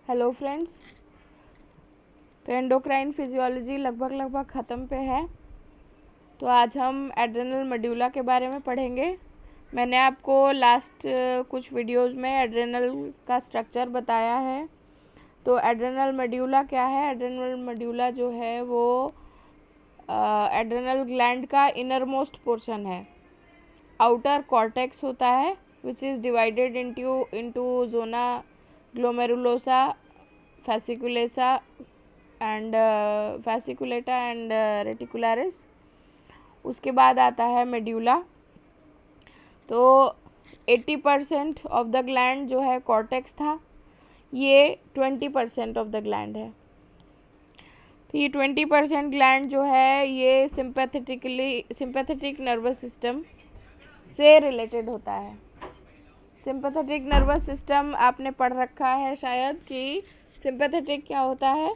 Hello friends, तो endocrine physiology लगभग ख़त्म पे है। तो आज हम एड्रेनल मेड्यूला के बारे में पढ़ेंगे। मैंने आपको लास्ट कुछ वीडियोस में एड्रेनल का स्ट्रक्चर बताया है। तो एड्रेनल मेड्यूला क्या है? एड्रेनल मेड्यूला जो है वो एड्रेनल ग्लैंड का इनर मोस्ट पोर्शन है। आउटर कॉर्टेक्स होता है which is divided into zona glomerulosa, fasciculata and reticularis. उसके बाद आता है मेड्यूला। तो 80% ऑफ द ग्लैंड जो है कॉर्टेक्स था, ये 20% ऑफ द ग्लैंड है। तो ये 20% ग्लैंड जो है ये सिंपैथेटिक नर्वस सिस्टम से रिलेटेड होता है। सिंपैथेटिक नर्वस सिस्टम आपने पढ़ रखा है शायद कि सिंपैथेटिक क्या होता है,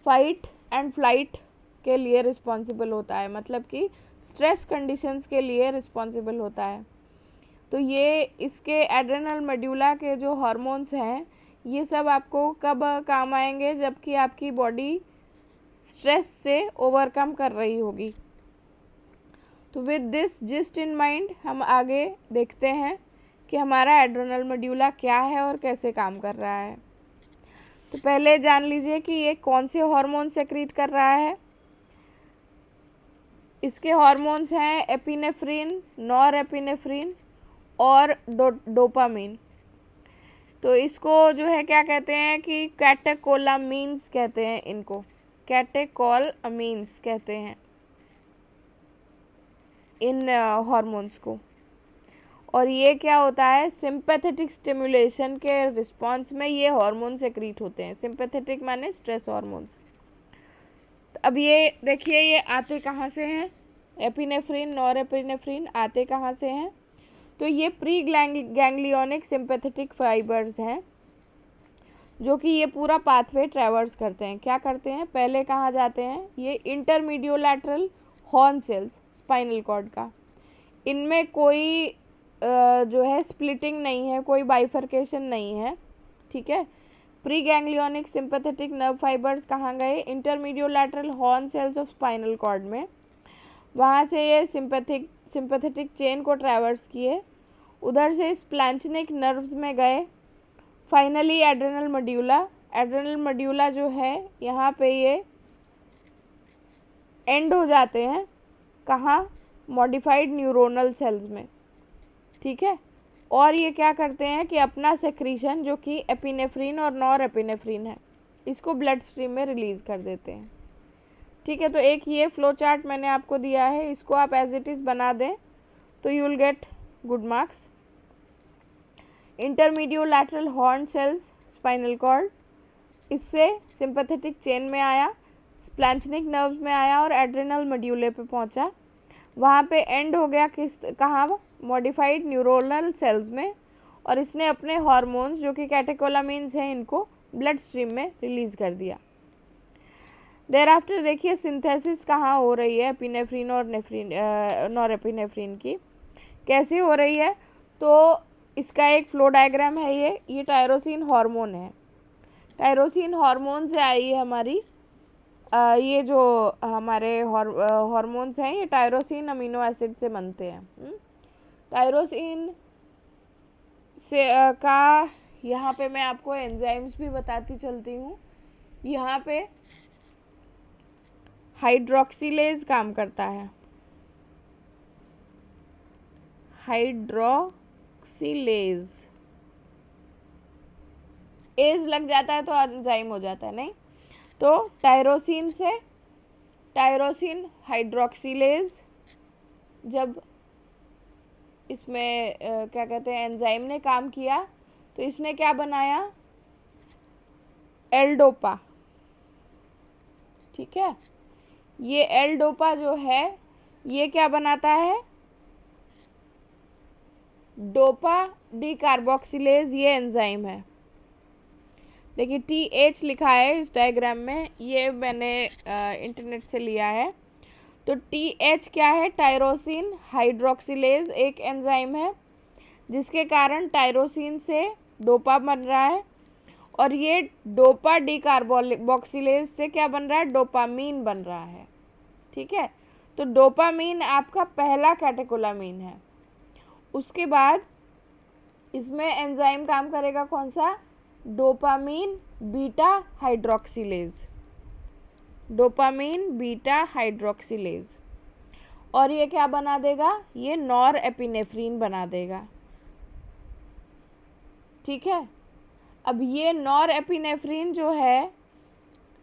फाइट एंड फ्लाइट के लिए रिस्पॉन्सिबल होता है, मतलब कि स्ट्रेस कंडीशंस के लिए रिस्पॉन्सिबल होता है। तो ये इसके एड्रेनल मेड्यूला के जो हार्मोन्स हैं ये सब आपको कब काम आएंगे? जबकि आपकी बॉडी स्ट्रेस से ओवरकम कर रही होगी। तो with this gist in mind हम आगे देखते हैं कि हमारा एड्रेनल मेड्यूला क्या है और कैसे काम कर रहा है। तो पहले जान लीजिए कि ये कौन से हार्मोन सेक्रीट कर रहा है। इसके हार्मोन्स हैं एपिनेफ्रिन, नॉरएपिनेफ्रिन और डोपामीन। तो इसको जो है क्या कहते हैं कि कैटेकोलामीन्स कहते हैं, इनको कैटेकोलामीन्स कहते हैं इन हार्मोन्स को। और ये क्या होता है, सिंपैथेटिक स्टिमुलेशन के रिस्पांस में ये हार्मोन सेक्रीट होते हैं। सिंपैथेटिक माने स्ट्रेस हार्मोन्स। अब ये देखिए ये आते कहाँ से हैं? एपिनेफ्रिन, नॉरएपिनेफ्रिन आते कहाँ से हैं? तो ये प्री गैंग्लियोनिक सिंपैथेटिक फाइबर्स हैं जो कि ये पूरा पाथवे ट्रैवर्स करते हैं। क्या करते हैं? पहले कहाँ जाते हैं? ये इंटरमीडियोलैटरल हॉर्न सेल्स स्पाइनल कॉर्ड का, इनमें कोई जो है स्प्लिटिंग नहीं है, कोई बाइफर्केशन नहीं है, ठीक है। Pre ganglionic sympathetic nerve fibers कहाँ गए? Intermediolateral horn cells of spinal cord में। वहाँ से ये सिंपैथेटिक चेन को ट्रैवर्स किए, उधर से स्प्लैंचनिक नर्व्स में गए, finally adrenal medulla. Adrenal medulla जो है यहाँ पे ये एंड हो जाते हैं कहाँ? मॉडिफाइड न्यूरोनल सेल्स में, ठीक है। और ये क्या करते हैं कि अपना सेक्रीशन जो कि एपिनेफ्रिन और नॉरएपिनेफ्रिन है इसको ब्लड स्ट्रीम में रिलीज कर देते हैं, ठीक है। तो एक ये फ्लो चार्ट मैंने आपको दिया है, इसको आप एज इट इज़ बना दें तो you will get good marks. Intermediolateral horn cells spinal cord, इससे सिंपैथेटिक चेन में आया, स्प्लैंचनिक नर्व्स में आया और एड्रेनल मेड्यूले पे पहुंचा। वहाँ पे एंड हो गया कहाँ? मॉडिफाइड न्यूरोनल सेल्स में। और इसने अपने हार्मोन्स जो कि कैटेकोलामीन्स हैं इनको ब्लड स्ट्रीम में रिलीज कर दिया। देर आफ्टर देखिए सिंथेसिस कहाँ हो रही है एपिनेफ्रिन और नॉरएपिनेफ्रिन की, कैसे हो रही है? तो इसका एक फ्लो डायग्राम है। ये टायरोसिन हार्मोन है। टायरोसिन हार्मोन से आई है हमारी ये जो हमारे हार्मोन्स हैं, ये टायरोसिन अमीनो एसिड से बनते हैं। टायरोसिन से का यहाँ पे मैं आपको एंजाइम्स भी बताती चलती हूँ। यहाँ पे हाइड्रोक्सिलेज काम करता है। हाइड्रोक्सिलेज एज लग जाता है तो एंजाइम हो जाता है, नहीं तो टायरोसिन से टायरोसिन हाइड्रोक्सिलेज, जब इसमें क्या कहते हैं एंजाइम ने काम किया तो इसने क्या बनाया? एल-डोपा, ठीक है। ये एल-डोपा जो है ये क्या बनाता है? डोपा डीकार्बोक्सिलेज, ये एंजाइम है। देखिए TH लिखा है इस डायग्राम में, ये मैंने इंटरनेट से लिया है। तो TH क्या है? टायरोसिन हाइड्रोक्सिलेज एक एंजाइम है जिसके कारण टायरोसिन से डोपा बन रहा है और ये डोपा डीकार्बोक्सिलेज से क्या बन रहा है, डोपामीन बन रहा है। ठीक है, तो डोपामीन आपका पहला कैटेकोलामीन है। उसके बाद इसमें एंजाइम काम करेगा कौन सा, dopamine beta hydroxylase, dopamine beta hydroxylase. और ये क्या बना देगा, ये नॉर एपिनेफ्रीन बना देगा। ठीक है, अब ये नॉर एपिनेफ्रीन जो है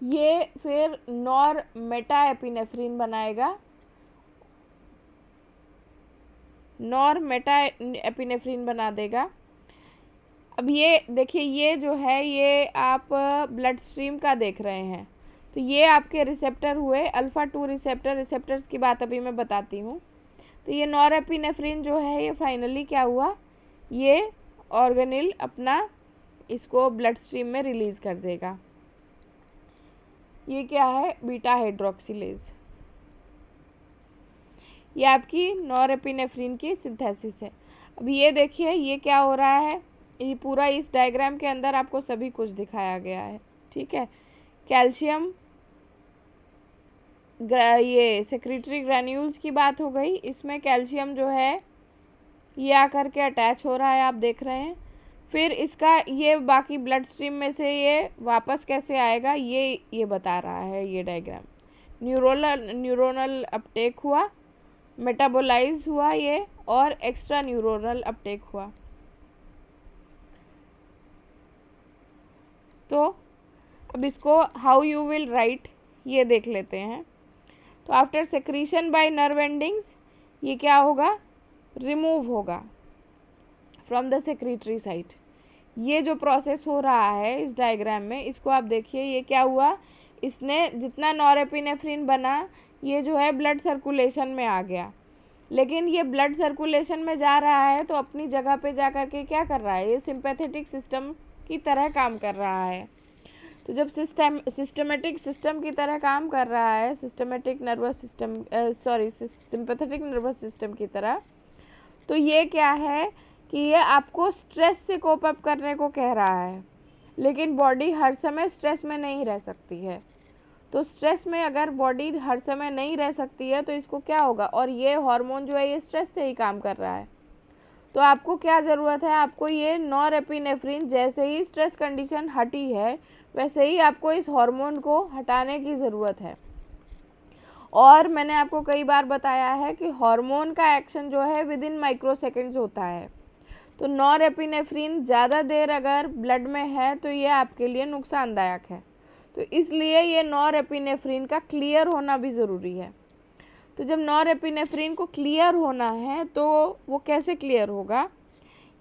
ये फिर नॉर मेटा एपिनेफ्रीन बनाएगा, नॉर मेटा एपिनेफ्रीन बना देगा। अब ये देखिए, ये जो है ये आप ब्लड स्ट्रीम का देख रहे हैं, तो ये आपके रिसेप्टर हुए अल्फ़ा 2 रिसेप्टर, रिसेप्टर्स की बात अभी मैं बताती हूँ। तो ये नॉरएपिनेफ्रिन जो है ये फाइनली क्या हुआ, ये ऑर्गेनिल अपना इसको ब्लड स्ट्रीम में रिलीज़ कर देगा। ये क्या है, बीटा हाइड्रोक्सिलेज। ये आपकी नॉरएपिनेफ्रिन की सिंथेसिस है। अब ये देखिए ये क्या हो रहा है, ये पूरा इस डायग्राम के अंदर आपको सभी कुछ दिखाया गया है। ठीक है, कैल्शियम ये सेक्रेटरी ग्रैन्यूल्स की बात हो गई, इसमें कैल्शियम जो है ये आकर के अटैच हो रहा है, आप देख रहे हैं। फिर इसका ये बाकी ब्लड स्ट्रीम में से ये वापस कैसे आएगा ये बता रहा है ये डायग्राम। न्यूरोनल अपटेक हुआ, मेटाबोलाइज हुआ ये, और एक्स्ट्रा न्यूरोनल अपटेक हुआ। तो अब इसको हाउ यू विल राइट ये देख लेते हैं। तो after secretion by nerve endings ये क्या होगा, रिमूव होगा फ्रॉम द सेक्रेटरी साइट। ये जो प्रोसेस हो रहा है इस डायग्राम में, इसको आप देखिए, ये क्या हुआ, इसने जितना नॉरएपिनेफ्रिन बना ये जो है ब्लड सर्कुलेशन में आ गया, लेकिन ये ब्लड सर्कुलेशन में जा रहा है तो अपनी जगह पे जा कर के क्या कर रहा है, ये सिंपैथेटिक सिस्टम की तरह काम कर रहा है। तो जब सिस्टमेटिक सिस्टम की तरह काम कर रहा है, systematic nervous system sympathetic nervous system की तरह, तो ये क्या है कि ये आपको स्ट्रेस से कोप अप करने को कह रहा है, लेकिन बॉडी हर समय स्ट्रेस में नहीं रह सकती है। तो स्ट्रेस में अगर बॉडी हर समय नहीं रह सकती है तो इसको क्या होगा, और ये हार्मोन जो है ये स्ट्रेस से ही काम कर रहा है, तो आपको क्या ज़रूरत है, आपको ये नॉरएपिनेफ्रिन जैसे ही स्ट्रेस कंडीशन हटी है वैसे ही आपको इस हार्मोन को हटाने की ज़रूरत है। और मैंने आपको कई बार बताया है कि हार्मोन का एक्शन जो है विद इन माइक्रोसेकंड्स होता है। तो नॉरएपिनेफ्रिन ज़्यादा देर अगर ब्लड में है तो ये आपके लिए नुकसानदायक है, तो इसलिए ये नॉरएपिनेफ्रिन का क्लियर होना भी ज़रूरी है। तो जब नॉरएपिनेफ्रिन को क्लियर होना है तो वो कैसे क्लियर होगा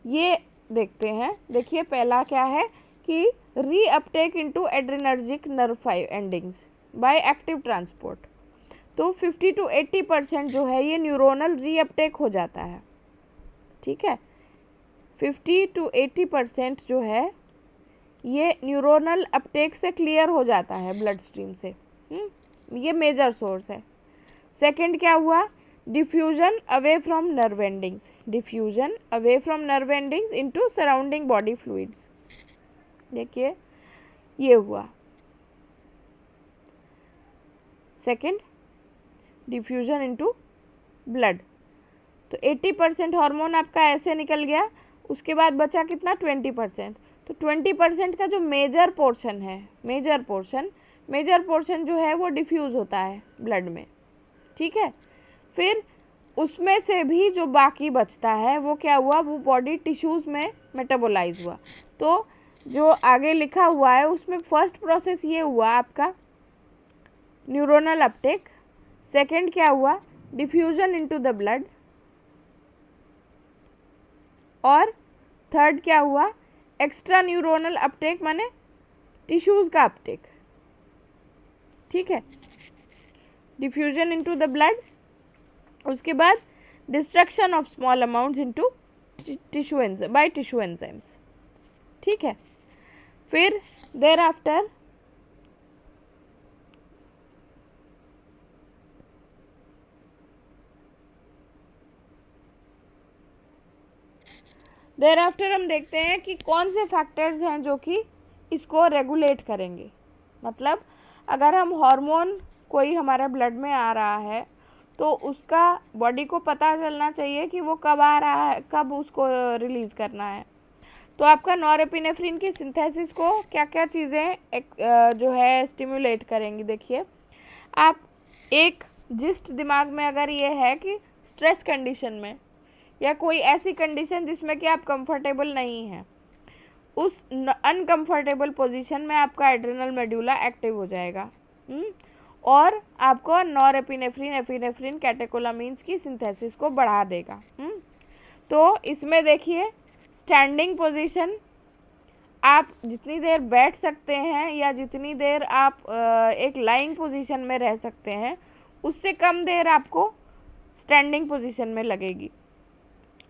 ये देखते हैं। देखिए पहला क्या है कि reuptake into adrenergic nerve endings by active transport. तो 50 to 80% जो है ये न्यूरोनल रीअपटेक हो जाता है। ठीक है, 50 to 80% जो है ये न्यूरोनल अपटेक से क्लियर हो जाता है ब्लड स्ट्रीम से। ये मेजर सोर्स है। सेकंड क्या हुआ, diffusion away from nerve endings, diffusion away from nerve endings into surrounding body fluids. देखिए ये हुआ सेकंड, डिफ्यूजन इनटू ब्लड। तो 80% हार्मोन आपका ऐसे निकल गया, उसके बाद बचा कितना, 20%। तो 20% का जो मेजर पोर्शन है, मेजर पोर्शन जो है वो डिफ्यूज़ होता है ब्लड में। ठीक है, फिर उसमें से भी जो बाकी बचता है वो क्या हुआ, वो बॉडी टिश्यूज़ में मेटाबोलाइज हुआ। तो जो आगे लिखा हुआ है उसमें फर्स्ट प्रोसेस ये हुआ आपका न्यूरोनल अपटेक, सेकंड क्या हुआ, डिफ्यूजन इनटू द ब्लड, और थर्ड क्या हुआ, एक्स्ट्रा न्यूरोनल अपटेक माने टिश्यूज़ का अपटेक। ठीक है, डिफ्यूजन इनटू द ब्लड, उसके बाद destruction of small amounts into tissue enzyme by tissue enzymes. ठीक है, फिर देर आफ्टर हम देखते हैं कि कौन से फैक्टर्स हैं जो कि इसको रेगुलेट करेंगे। मतलब अगर हम हार्मोन कोई हमारा ब्लड में आ रहा है तो उसका बॉडी को पता चलना चाहिए कि वो कब आ रहा है, कब उसको रिलीज़ करना है। तो आपका नॉरएपिनेफ्रिन की सिंथेसिस को क्या क्या चीज़ें जो है स्टिमुलेट करेंगी। देखिए, आप एक जिस्ट दिमाग में अगर ये है कि स्ट्रेस कंडीशन में या कोई ऐसी कंडीशन जिसमें कि आप कंफर्टेबल नहीं हैं, उस अनकंफर्टेबल पोजीशन में आपका एड्रेनल मेड्यूला एक्टिव हो जाएगा और आपको नॉरएपिनेफ्रिन, एपिनेफ्रिन, कैटेकोलामीन्स की सिंथेसिस को बढ़ा देगा। तो इसमें देखिए, स्टैंडिंग पोजीशन, आप जितनी देर बैठ सकते हैं या जितनी देर आप एक लाइंग पोजीशन में रह सकते हैं, उससे कम देर आपको स्टैंडिंग पोजीशन में लगेगी।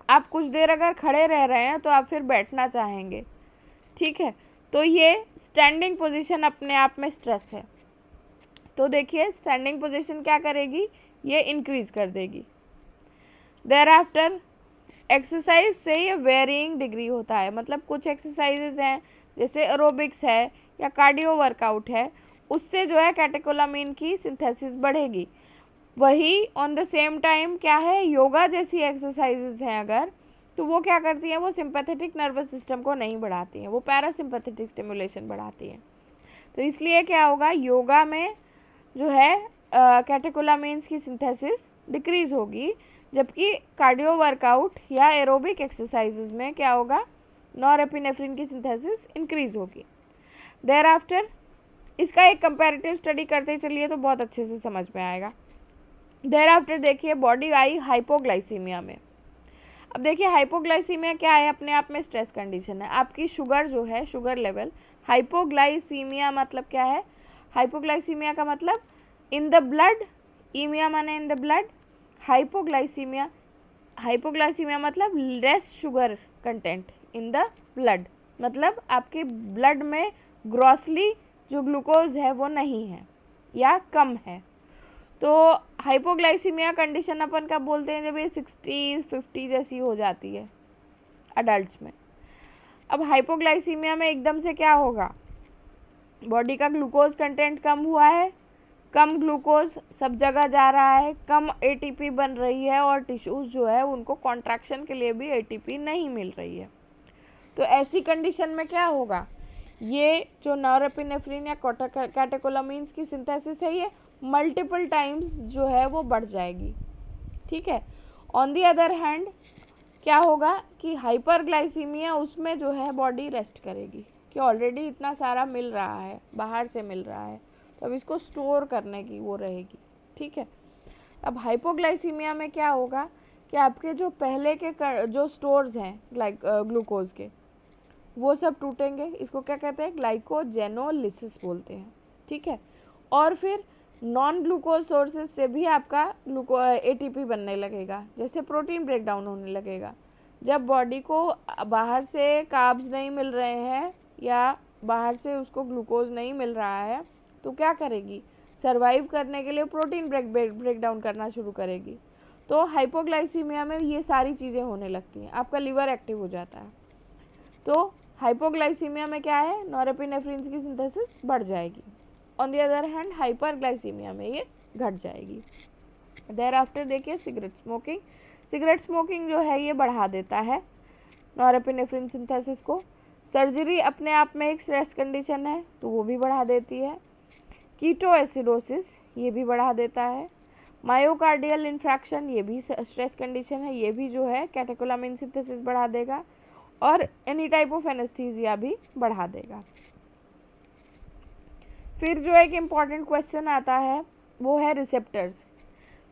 आप कुछ देर अगर खड़े रह रहे हैं तो आप फिर बैठना चाहेंगे, ठीक है। तो ये स्टैंडिंग पोजीशन अपने आप में स्ट्रेस है। तो देखिए, स्टैंडिंग पोजीशन क्या करेगी, ये इंक्रीज कर देगी। देयर आफ्टर एक्सरसाइज से ये वेरिंग डिग्री होता है। मतलब कुछ एक्सरसाइजेज हैं जैसे एरोबिक्स है या कार्डियो वर्कआउट है, उससे जो है कैटेकोलामीन की सिंथेसिस बढ़ेगी। वही ऑन द सेम टाइम क्या है, योगा जैसी एक्सरसाइजेज हैं अगर, तो वो क्या करती हैं, वो सिंपैथेटिक नर्वस सिस्टम को नहीं बढ़ाती हैं, वो पैरासिम्पैथेटिक स्टिमुलेशन बढ़ाती हैं। तो इसलिए क्या होगा, योगा में जो है कैटेकोलामीन्स की सिंथेसिस डिक्रीज होगी, जबकि कार्डियो वर्कआउट या एरोबिक एक्सरसाइजेज में क्या होगा, नॉरएपिनेफ्रिन की सिंथेसिस इंक्रीज होगी। देयर आफ्टर इसका एक कंपैरेटिव स्टडी करते चलिए तो बहुत अच्छे से समझ में आएगा। देयर आफ्टर देखिए, बॉडी आई हाइपोग्लाइसीमिया में। अब देखिए, हाइपोग्लाइसीमिया क्या है, अपने आप में स्ट्रेस कंडीशन है। आपकी शुगर जो है, शुगर लेवल, हाइपोग्लाइसीमिया मतलब क्या है, हाइपोग्लाइसीमिया का मतलब इन द ब्लड, ईमिया माने in the blood, hypoglycaemia, hypoglycaemia मतलब less sugar content in the blood, मतलब आपके ब्लड में ग्रॉसली जो ग्लूकोज है वो नहीं है या कम है। तो हाइपोग्लाइसीमिया कंडीशन अपन कब बोलते हैं, जब ये 60-50 जैसी हो जाती है अडल्ट्स में। अब हाइपोग्लाइसीमिया में एकदम से क्या होगा, बॉडी का ग्लूकोज कंटेंट कम हुआ है, कम ग्लूकोज सब जगह जा रहा है, कम एटीपी बन रही है और टिश्यूज़ जो है उनको कॉन्ट्रैक्शन के लिए भी एटीपी नहीं मिल रही है। तो ऐसी कंडीशन में क्या होगा, ये जो नॉरएपिनेफ्रिन या कैटेकोलामीन्स की सिंथेसिस है ये मल्टीपल टाइम्स जो है वो बढ़ जाएगी, ठीक है। ऑन दी अदर हैंड क्या होगा कि हाइपरग्लाइसीमिया, उसमें जो है बॉडी रेस्ट करेगी कि ऑलरेडी इतना सारा मिल रहा है, बाहर से मिल रहा है, तो अब इसको स्टोर करने की वो रहेगी, ठीक है। अब हाइपोग्लाइसीमिया में क्या होगा कि आपके जो पहले के जो स्टोर्स हैं ग्लूकोज के, वो सब टूटेंगे। इसको क्या कहते हैं, ग्लाइकोजेनोलिसिस बोलते हैं, ठीक है। और फिर नॉन ग्लूकोज सोर्सेज से भी आपका एटीपी बनने लगेगा, जैसे प्रोटीन ब्रेक डाउन होने लगेगा। जब बॉडी को बाहर से कार्ब्स नहीं मिल रहे हैं या बाहर से उसको ग्लूकोज नहीं मिल रहा है, तो क्या करेगी, सरवाइव करने के लिए प्रोटीन ब्रेक डाउन करना शुरू करेगी। तो हाइपोग्लाइसीमिया में ये सारी चीज़ें होने लगती हैं, आपका लिवर एक्टिव हो जाता है। तो हाइपोग्लाइसीमिया में क्या है, नॉरएपिनेफ्रिन की सिंथेसिस बढ़ जाएगी। On the other hand hyperglycaemia में ये घट जाएगी। देयर आफ्टर देखिए, सिगरेट स्मोकिंग, सिगरेट स्मोकिंग जो है ये बढ़ा देता है नॉरएपिनेफ्रिन सिंथेसिस को। सर्जरी अपने आप में एक स्ट्रेस कंडीशन है तो वो भी बढ़ा देती है। कीटोएसिडोसिस ये भी बढ़ा देता है। मायोकार्डियल इन्फ्रैक्शन ये भी स्ट्रेस कंडीशन है, ये भी जो है कैटेकोलामीन सिंथेसिस बढ़ा देगा। और एनी टाइप ऑफ एनेस्थीसिया भी बढ़ा देगा। फिर जो एक इम्पॉर्टेंट क्वेश्चन आता है वो है रिसेप्टर्स।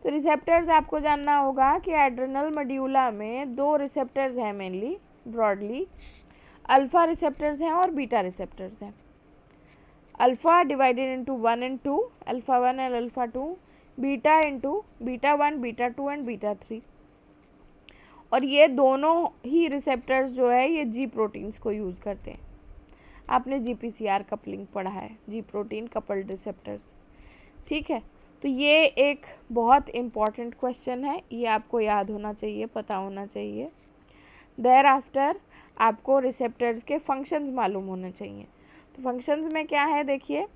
तो रिसेप्टर्स आपको जानना होगा कि एड्रेनल मेड्यूला में 2 रिसेप्टर्स हैं मेनली, ब्रॉडली, अल्फा रिसेप्टर्स हैं और बीटा रिसेप्टर्स हैं। Alpha divided into 1 and 2, alpha 1 and alpha 2, beta into beta 1, beta 2 and beta 3। और ये दोनों ही रिसेप्टर्स जो है ये जी प्रोटीन्स को यूज़ करते हैं। आपने GPCR कपलिंग पढ़ा है, जी प्रोटीन कपल्ड रिसेप्टर्स, ठीक है। तो ये एक बहुत इम्पॉर्टेंट क्वेश्चन है, ये आपको याद होना चाहिए, पता होना चाहिए। देयर आफ्टर आपको रिसेप्टर्स के फंक्शंस मालूम होने चाहिए। तो फंक्शंस में क्या है देखिए,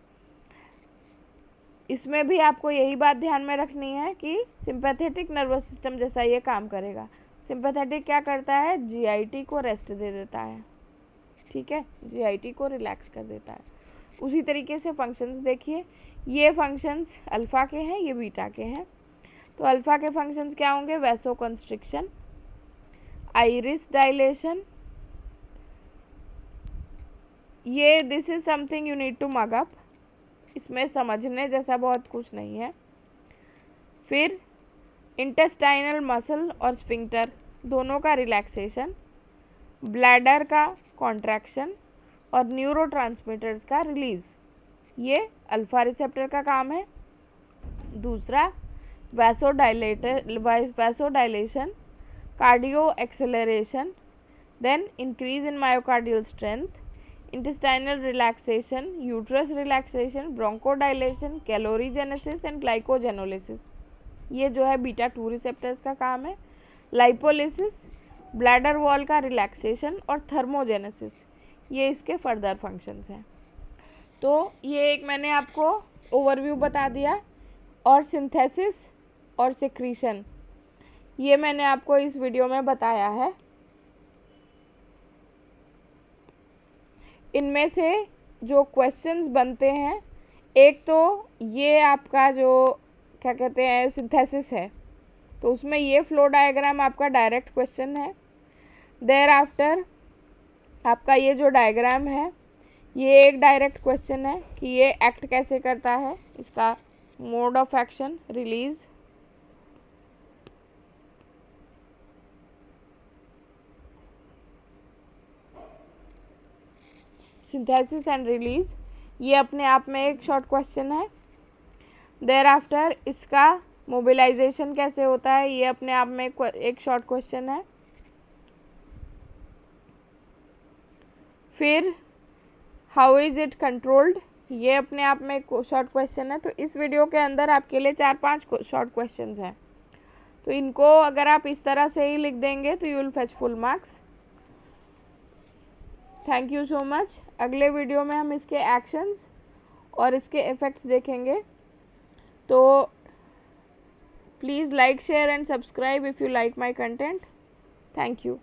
इसमें भी आपको यही बात ध्यान में रखनी है कि सिंपैथेटिक नर्वस सिस्टम जैसा ये काम करेगा। सिंपैथेटिक क्या करता है, जीआईटी को रेस्ट दे देता है, ठीक है, जीआईटी को रिलैक्स कर देता है। उसी तरीके से फंक्शंस देखिए, ये फंक्शंस अल्फ़ा के हैं, ये बीटा के हैं। तो अल्फ़ा के फंक्शंस क्या होंगे, वैसोकंस्ट्रिक्शन, आइरिस डायलेशन, ये this is something you need to mug up, इसमें समझने जैसा बहुत कुछ नहीं है। फिर इंटेस्टाइनल मसल और स्फिंक्टर दोनों का रिलैक्सेशन, ब्लैडर का कॉन्ट्रैक्शन और न्यूरोट्रांसमीटर्स का रिलीज, ये अल्फा रिसेप्टर का काम है। दूसरा vasodilation, cardio acceleration, then increase in myocardial strength, intestinal relaxation, uterus relaxation, bronchodilation, calorigenesis and glycogenolysis, ये जो है बीटा 2 रिसेप्टर्स का काम है। लाइपोलिसिस, ब्लैडर वॉल का रिलैक्सेशन और थर्मोजेनेसिस, ये इसके फर्दर फंक्शंस हैं। तो ये एक मैंने आपको ओवरव्यू बता दिया। और सिंथेसिस और सिक्रीशन, ये मैंने आपको इस वीडियो में बताया है। इनमें से जो क्वेश्चंस बनते हैं, एक तो ये आपका जो क्या कहते हैं सिंथेसिस है, तो उसमें ये फ्लो डायग्राम आपका डायरेक्ट क्वेश्चन है। देयर आफ्टर आपका ये जो डायग्राम है, ये एक डायरेक्ट क्वेश्चन है कि ये एक्ट कैसे करता है, इसका mode of action, release, synthesis and release, ये अपने आप में एक शॉर्ट क्वेश्चन है। देयर आफ्टर इसका मोबिलाइजेशन कैसे होता है, ये अपने आप में एक शॉर्ट क्वेश्चन है। फिर हाउ इज इट कंट्रोल्ड, ये अपने आप में एक शॉर्ट क्वेश्चन है। तो इस वीडियो के अंदर आपके लिए 4-5 शॉर्ट क्वेश्चंस हैं, तो इनको अगर आप इस तरह से ही लिख देंगे तो you will fetch full marks. Thank you so much. अगले वीडियो में हम इसके एक्शंस और इसके इफ़ेक्ट्स देखेंगे। तो please like, share and subscribe if you like my content. Thank you.